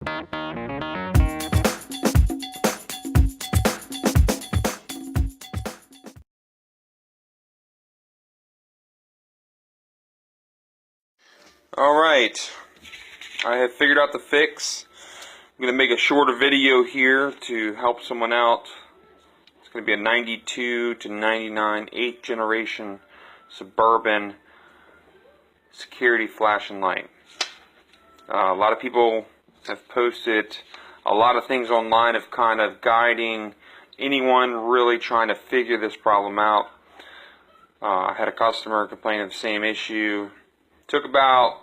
Alright, I have figured out the fix. I'm going to make a shorter video here to help someone out. It's going to be a 92 to 99 8th generation Suburban security flashing light. A lot of people have posted a lot of things online of kind of guiding anyone really trying to figure this problem out. I had a customer complain of the same issue. Took about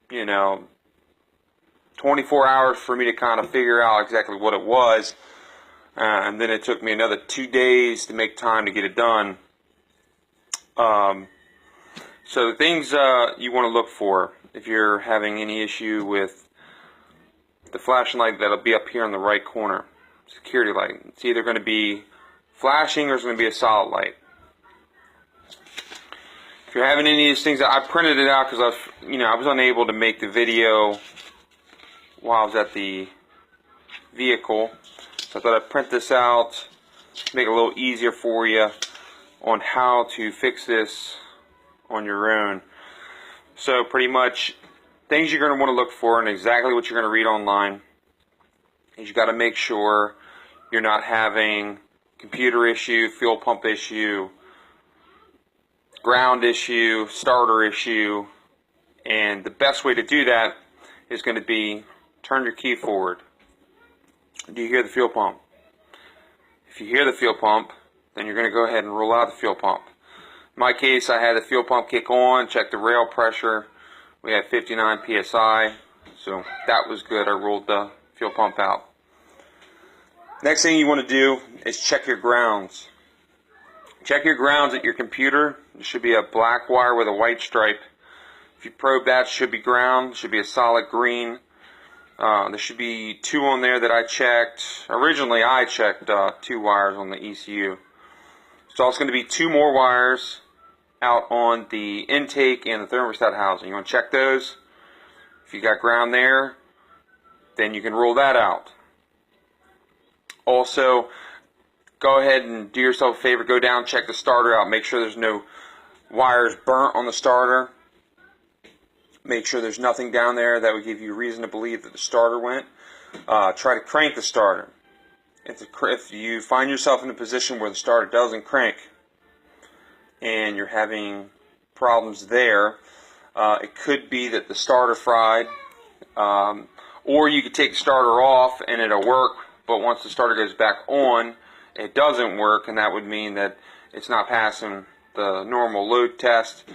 24 hours for me to kind of figure out exactly what it was, and then it took me another 2 days to make time to get it done. So the things you want to look for if you're having any issue with the flashing light, that'll be up here in the right corner, security light. It's either going to be flashing or it's going to be a solid light. If you're having any of these things, I printed it out because I was unable to make the video while I was at the vehicle. So I thought I'd print this out, make it a little easier for you on how to fix this on your own. So pretty much things you're going to want to look for and exactly what you're going to read online is you got to make sure you're not having computer issue, fuel pump issue, ground issue, starter issue, and the best way to do that is going to be turn your key forward. Do you hear the fuel pump? If you hear the fuel pump, then you're going to go ahead and roll out the fuel pump. In my case, I had the fuel pump kick on, check the rail pressure. We had 59 psi, so that was good. I rolled the fuel pump out. Next thing you want to do is check your grounds. Check your grounds at your computer. There should be a black wire with a white stripe. If you probe that, it should be ground. It should be a solid green. There should be 2 on there that I checked. Originally, I checked 2 wires on the ECU. So it's going to be 2 more wires out on the intake and the thermostat housing. You want to check those. If you got ground there, then you can roll that out. Also, go ahead and do yourself a favor, go down, check the starter out, make sure there's no wires burnt on the starter. Make sure there's nothing down there that would give you reason to believe that the starter went. Try to crank the starter. If you find yourself in a position where the starter doesn't crank and you're having problems there, it could be that the starter fried, or you could take the starter off and it'll work, but once the starter goes back on, it doesn't work, and that would mean that it's not passing the normal load test,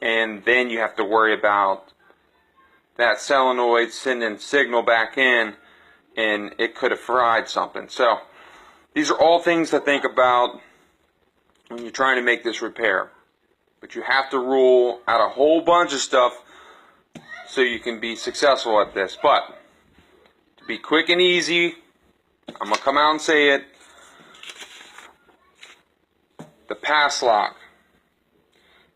and then you have to worry about that solenoid sending signal back in, and it could have fried something. So these are all things to think about when you're trying to make this repair. But you have to rule out a whole bunch of stuff so you can be successful at this. But to be quick and easy, I'm going to come out and say it. The pass lock.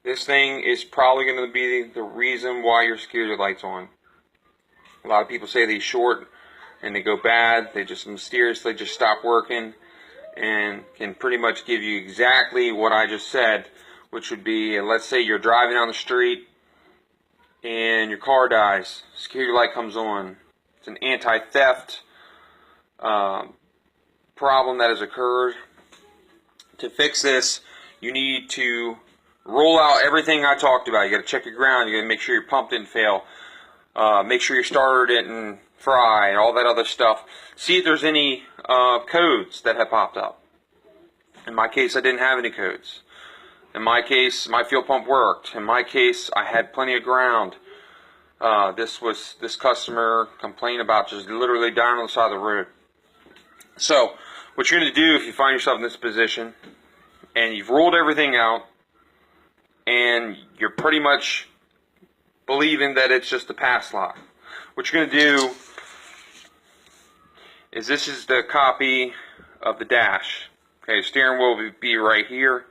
This thing is probably going to be the reason why your security light's on. A lot of people say they short and they go bad. They just mysteriously just stop working and can pretty much give you exactly what I just said, which would be, let's say you're driving down the street and your car dies. Security light comes on. It's an anti-theft problem that has occurred. To fix this, you need to roll out everything I talked about. You got to check your ground. You got to make sure your pump didn't fail. Make sure your starter didn't fry and all that other stuff. See if there's any codes that have popped up. In my case, I didn't have any codes. In my case, my fuel pump worked. In my case, I had plenty of ground. This customer complained about just literally dying on the side of the road. So what you're going to do if you find yourself in this position and you've ruled everything out and you're pretty much believing that it's just a pass lock, what you're going to do is, this is the copy of the dash. Okay, steering wheel will be right here.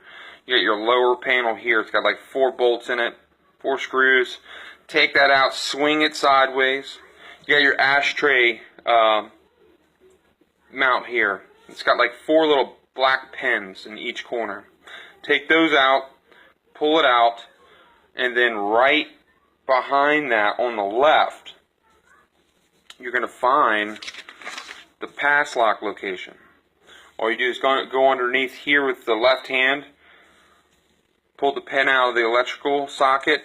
You got your lower panel here. It's got like 4 bolts in it, 4 screws. Take that out, swing it sideways. You got your ashtray mount here. It's got like 4 little black pins in each corner. Take those out, pull it out, and then right behind that on the left, you're going to find the pass lock location. All you do is go underneath here with the left hand, pull the pin out of the electrical socket,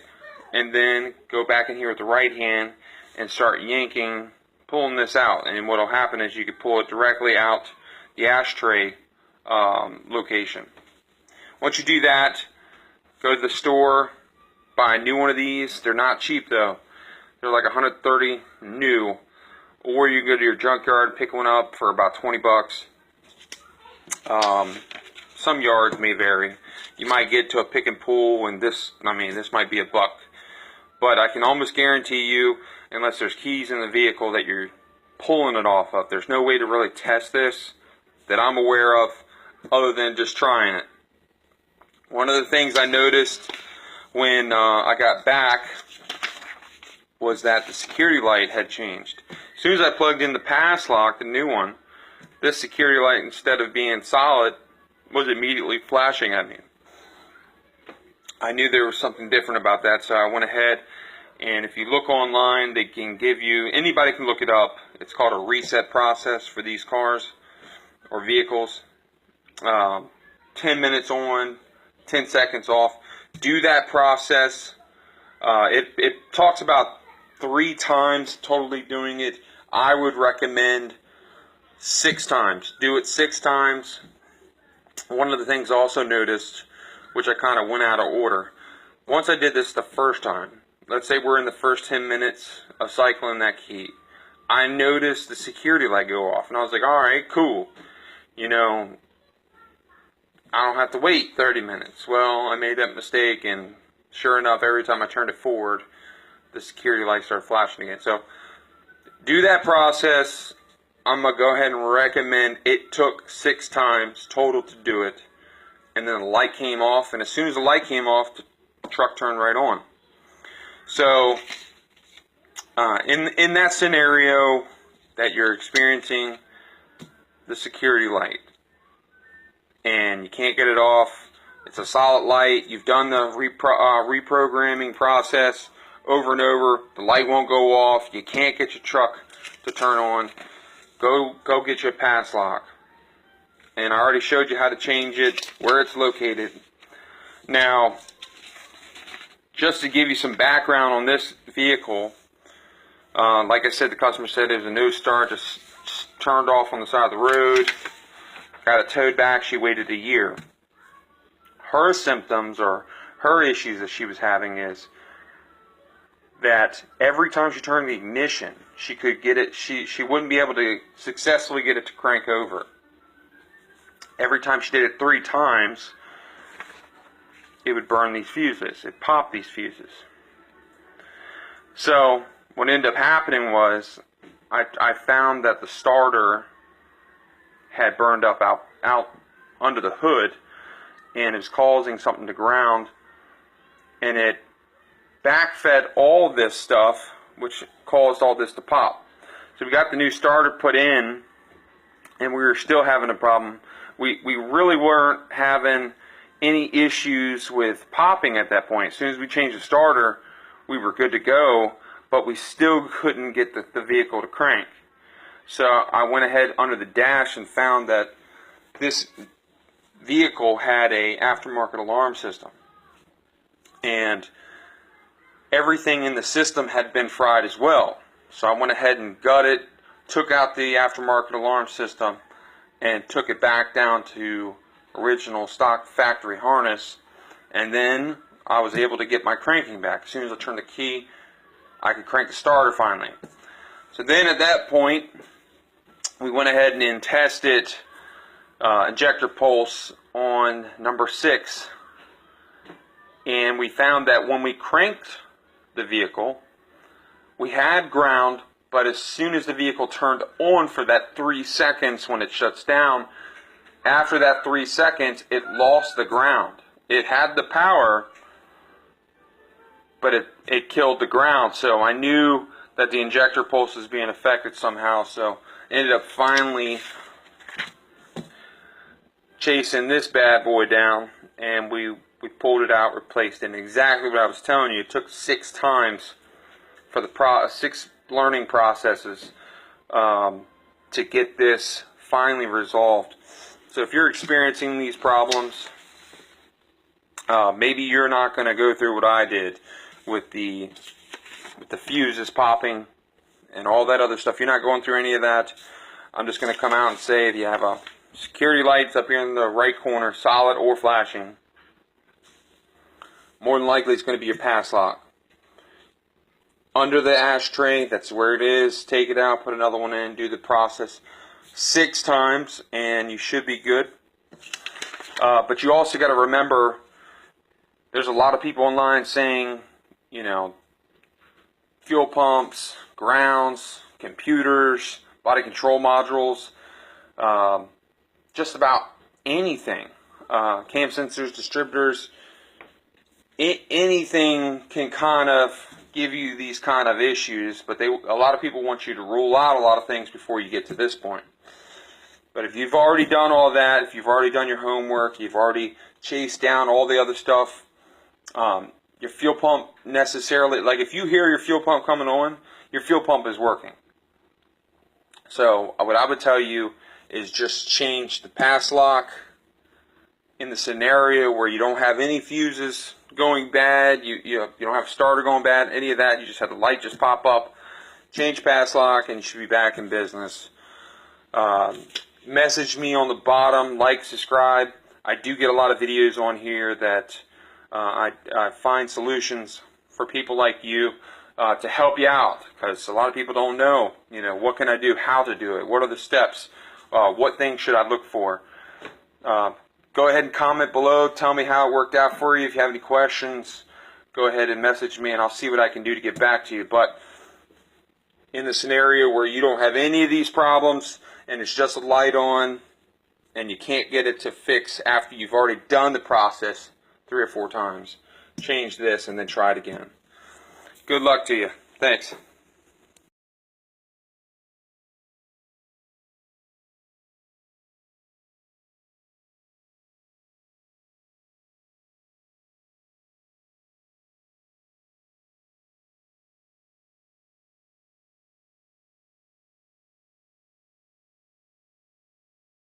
and then go back in here with the right hand and start yanking, pulling this out. And what will happen is you can pull it directly out the ashtray location. Once you do that, go to the store, buy a new one of these. They're not cheap though. They're like $130 new. Or you can go to your junkyard, pick one up for about 20 bucks. Some yards may vary. You might get to a pick and pull, and this might be $1. But I can almost guarantee you, unless there's keys in the vehicle, that you're pulling it off of. There's no way to really test this that I'm aware of other than just trying it. One of the things I noticed when I got back was that the security light had changed. As soon as I plugged in the pass lock, the new one, this security light, instead of being solid, was immediately flashing at me. I knew there was something different about that, so I went ahead, and if you look online, they can give you, anybody can look it up. It's called a reset process for these cars or vehicles. 10 minutes on, 10 seconds off. Do that process. It talks about 3 times totally doing it. I would recommend 6 times. Do it 6 times. One of the things I also noticed, which I kind of went out of order, once I did this the first time, let's say we're in the first 10 minutes of cycling that key, I noticed the security light go off, and I was like, alright, cool, you know, I don't have to wait 30 minutes. Well, I made that mistake, and sure enough, every time I turned it forward, the security light started flashing again. So do that process. I'm going to go ahead and recommend, it took 6 times total to do it, and then the light came off, and as soon as the light came off, the truck turned right on. So in that scenario that you're experiencing the security light and you can't get it off, it's a solid light, you've done the reprogramming process over and over, the light won't go off, you can't get your truck to turn on, go get your pass lock. And I already showed you how to change it, where it's located. Now, just to give you some background on this vehicle, like I said, the customer said it was a no start, just turned off on the side of the road, got it towed back, she waited a year. Her symptoms, or her issues that she was having, is that every time she turned the ignition, she could get it, she wouldn't be able to successfully get it to crank over. Every time she did it 3 times, it would burn these fuses. It popped these fuses. So what ended up happening was I found that the starter had burned up out under the hood, and it was causing something to ground, and it backfed all this stuff, which caused all this to pop. So we got the new starter put in, and we were still having a problem. We really weren't having any issues with popping at that point. As soon as we changed the starter, we were good to go, but we still couldn't get the vehicle to crank. So I went ahead under the dash and found that this vehicle had a aftermarket alarm system, and everything in the system had been fried as well. So I went ahead and gutted, took out the aftermarket alarm system, and took it back down to original stock factory harness, and then I was able to get my cranking back. As soon as I turned the key, I could crank the starter finally. So then at that point, we went ahead and tested injector pulse on number 6, and we found that when we cranked the vehicle, we had ground, but as soon as the vehicle turned on for that 3 seconds when it shuts down, after that 3 seconds, it lost the ground. It had the power, but it killed the ground. So I knew that the injector pulse is being affected somehow. So ended up finally chasing this bad boy down, and we pulled it out, replaced it. And exactly what I was telling you, it took 6 times for the 6 learning processes to get this finally resolved. So if you're experiencing these problems, maybe you're not going to go through what I did with the fuses popping and all that other stuff. You're not going through any of that. I'm just going to come out and say if you have a security lights up here in the right corner, solid or flashing, more than likely it's going to be your pass lock. Under the ashtray, that's where it is. Take it out, put another one in, do the process 6 times, and you should be good. But you also got to remember, there's a lot of people online saying, you know, fuel pumps, grounds, computers, body control modules, just about anything. Cam sensors, distributors, anything can kind of give you these kind of issues, but a lot of people want you to rule out a lot of things before you get to this point. But if you've already done all that, if you've already done your homework, you've already chased down all the other stuff, your fuel pump necessarily, like if you hear your fuel pump coming on, your fuel pump is working. So what I would tell you is just change the pass lock in the scenario where you don't have any fuses going bad, you don't have starter going bad, any of that. You just have the light just pop up, change pass lock, and you should be back in business. Message me on the bottom, like, subscribe. I do get a lot of videos on here that I find solutions for people like you to help you out, because a lot of people don't know, you know, what can I do, how to do it, what are the steps, what things should I look for. Go ahead and comment below. Tell me how it worked out for you. If you have any questions, go ahead and message me, and I'll see what I can do to get back to you. But in the scenario where you don't have any of these problems, and it's just a light on, and you can't get it to fix after you've already done the process 3 or 4 times, change this and then try it again. Good luck to you. Thanks.